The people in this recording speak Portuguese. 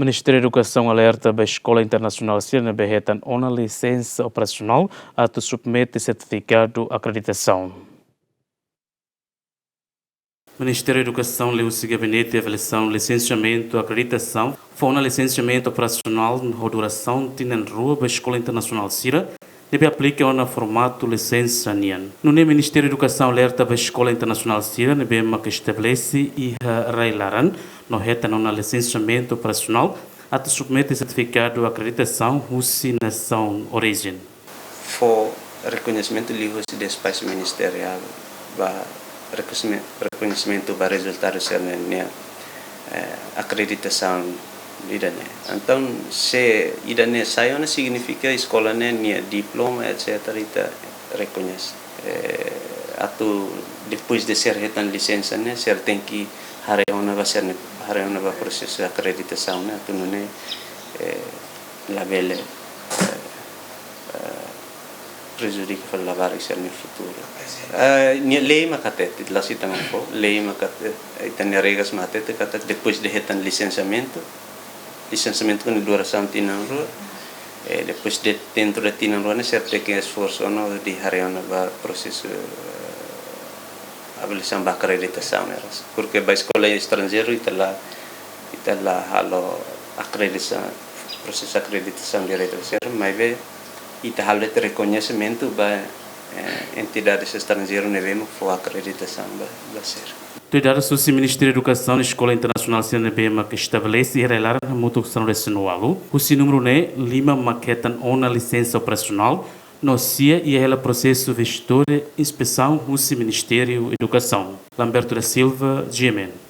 Ministério Edukasaun alerta a eskola internasionál sira hetan uma lisensa operasional ato submente sertifikadu akreditasaun. Ministério Educação leu o gabinete de avaliação, licenciamento, acreditação, foi um licenciamento operacional na duração de rua da Escola Internacional Sira, deve aplicar no formato licença NIAN. No Ministério Educação alerta a Escola Internacional Sira, deve que estabelece e reilaran, no hetan um licenciamento operacional, ato submete certificado acreditação, nação origem. For reconhecimento livre de espaço ministerial, reconhecimento para resultados serem akreditasaun idane. Então, se idane sai, não significa escola nem diploma etc. Ita reconhece. Depois de ser hetan licença, né, ser tem que hariona vai processo de akreditasaun, né, atu não label prejudica para lavar isso no futuro. Lei macatete, lá se também for, lei macatete, tem regras macatete, depois de hetan licenciamento com duração de rua, depois de dentro de rua, né, certo que esforço não de hariona vai processo avaliação da acreditação, né, porque a escola estrangeira está lá halo acreditação, processo de acreditação direito, mas e tal de reconhecimento para entidades estrangeiras nevemos for acreditação da ser. Cuidado se o Ministério da Educação na Escola Internacional CNBM que estabelece e relar a mutuação nacional, o número né lima maquetan uma licença operacional, no CIA e ela processo de história inspeção o Ministério da Educação. Lamberto da Silva, GMN.